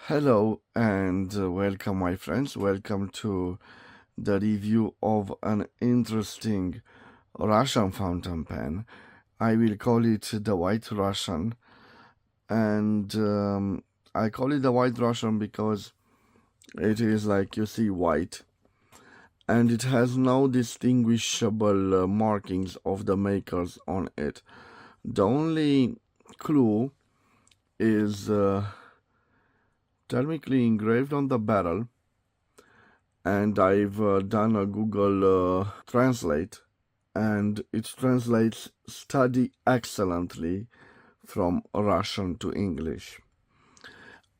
Hello and welcome, my friends. Welcome to the review of an interesting Russian fountain pen. I will call it the White Russian, and I call it the White Russian because it is, like you see, white, and it has no distinguishable markings of the makers on it. The only clue is thermically engraved on the barrel, and I've done a Google Translate, and it translates study excellently from Russian to English.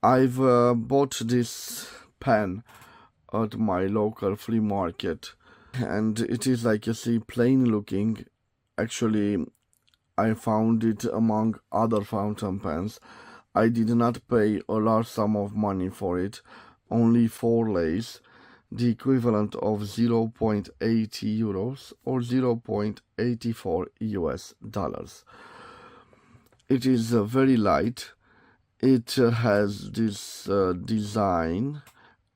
I've bought this pen at my local flea market, and it is, like you see, plain looking. Actually, I found it among other fountain pens. I did not pay a large sum of money for it, only 4 lays, the equivalent of 0.80 euros or 0.84 US dollars. It is very light. It has this design,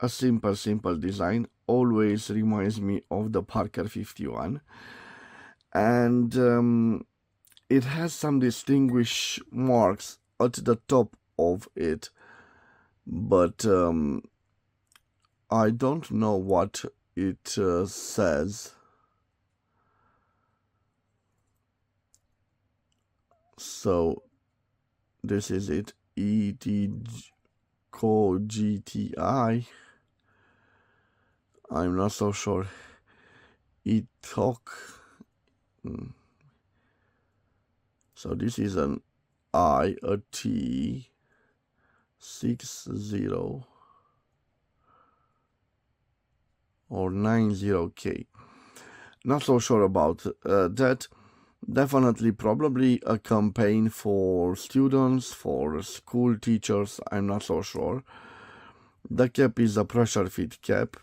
a simple design, always reminds me of the Parker 51, and it has some distinguished marks at the top of it, but I don't know what it says. So this is it, ETCO-GTI. I'm not so sure. ETOC. So this is an I, a T, 60 or 90K. Not so sure about that. Definitely, probably a campaign for students, for school teachers. I'm not so sure. The cap is a pressure fit cap,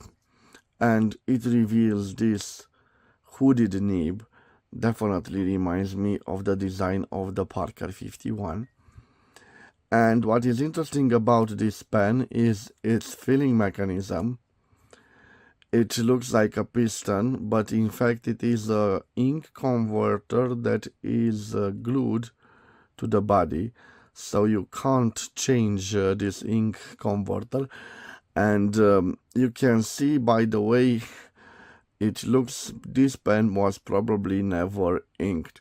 and it reveals this hooded nib. Definitely reminds me of the design of the Parker 51. And what is interesting about this pen is its filling mechanism. It looks like a piston, but in fact it is a ink converter that is glued to the body, so you can't change this ink converter. And you can see by the way it looks, this pen was probably never inked.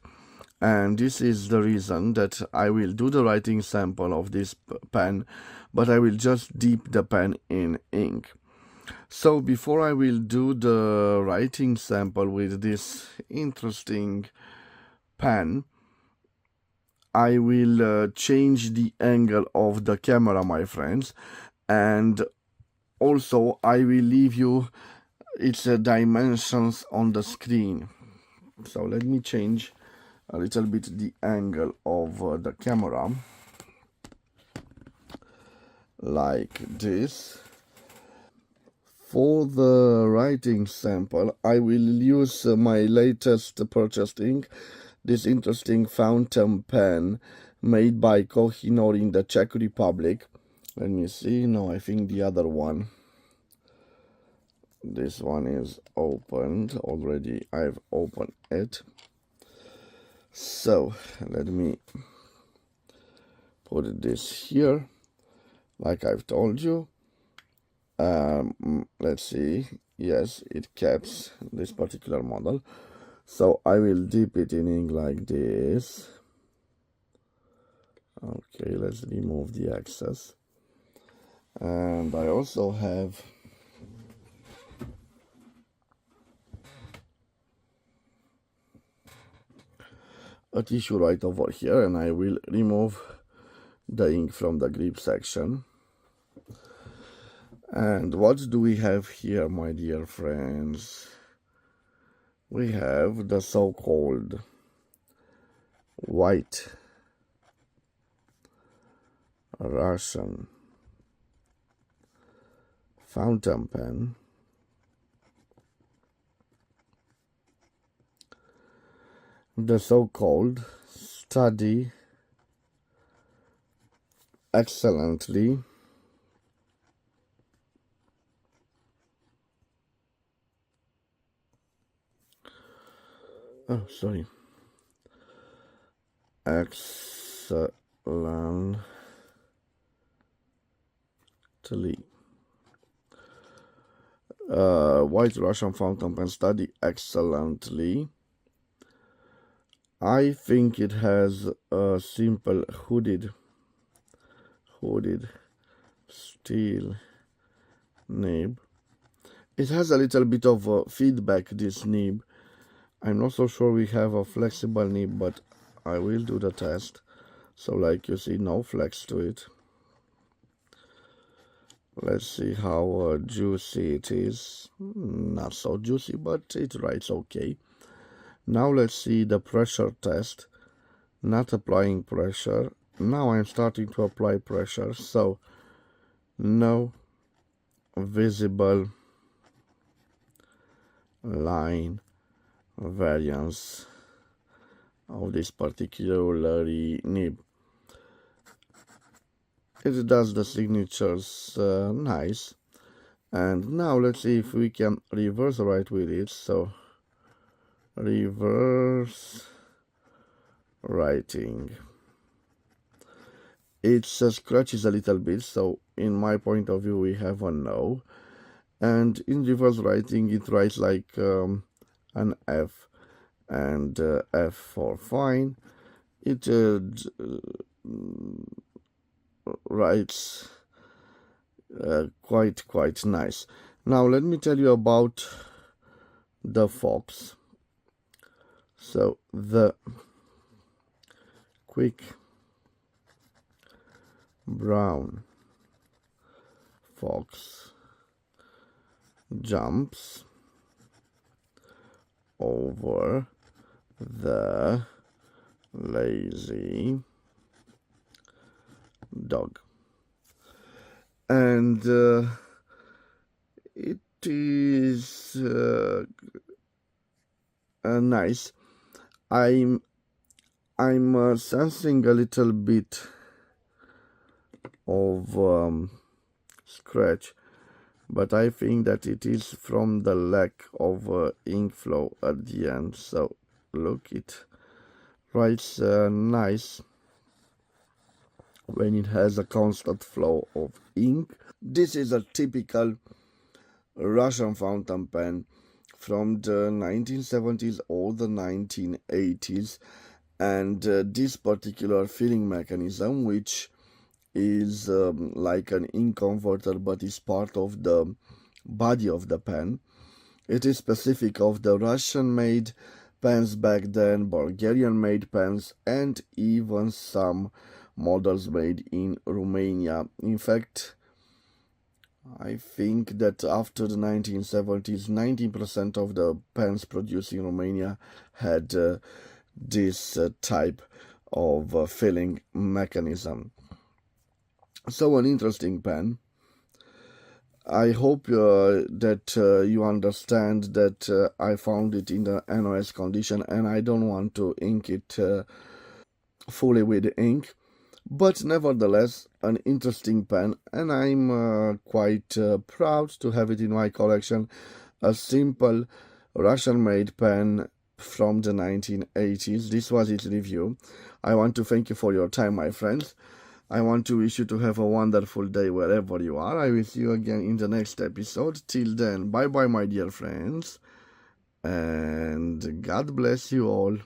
And this is the reason that I will do the writing sample of this pen, but I will just dip the pen in ink. So before I will do the writing sample with this interesting pen, I will change the angle of the camera, my friends, and also I will leave you its dimensions on the screen. So let me change a little bit the angle of the camera, like this. For the writing sample, I will use my latest purchased ink, this interesting fountain pen made by Kohinor in the Czech Republic. Let me see. No, I think the other one. This one is opened already. I've opened it. So let me put this here, like I've told you. Let's see. Yes, it caps this particular model. So I will dip it in ink like this. Okay, let's remove the excess. And I also have a tissue right over here, and I will remove the ink from the grip section. And what do we have here, my dear friends? We have the so-called White Russian fountain pen, the so-called study excellently Oh, sorry. Excellently. White Russian fountain pen study excellently. I think it has a simple hooded steel nib. It has a little bit of feedback, this nib. I'm not so sure we have a flexible nib, but I will do the test. So like you see, no flex to it. Let's see how juicy it is. Not so juicy, but it writes okay. Now let's see the pressure test. Not applying pressure. Now I'm starting to apply pressure, so no visible line variance of this particular nib. It does the signatures nice. And now let's see if we can reverse write with it. So reverse writing. It scratches a little bit, so in my point of view we have a no. And in reverse writing it writes like an F, and F for fine. It writes quite nice. Now let me tell you about the fox. So the quick brown fox jumps over the lazy dog, and it is nice. I'm sensing a little bit of scratch, but I think that it is from the lack of ink flow at the end. So look, it writes nice when it has a constant flow of ink. This is a typical Russian fountain pen from the 1970s or the 1980s, and this particular filling mechanism, which is like an ink converter but is part of the body of the pen. It is specific of the Russian made pens back then, Bulgarian made pens, and even some models made in Romania. In fact, I think that after the 1970s, 90% of the pens produced in Romania had this type of filling mechanism. So an interesting pen. I hope that you understand that I found it in the NOS condition and I don't want to ink it fully with ink. But nevertheless, an interesting pen, and I'm quite proud to have it in my collection. A simple Russian-made pen from the 1980s. This was its review. I want to thank you for your time, my friends. I want to wish you to have a wonderful day wherever you are. I will see you again in the next episode. Till then, bye-bye, my dear friends, and God bless you all.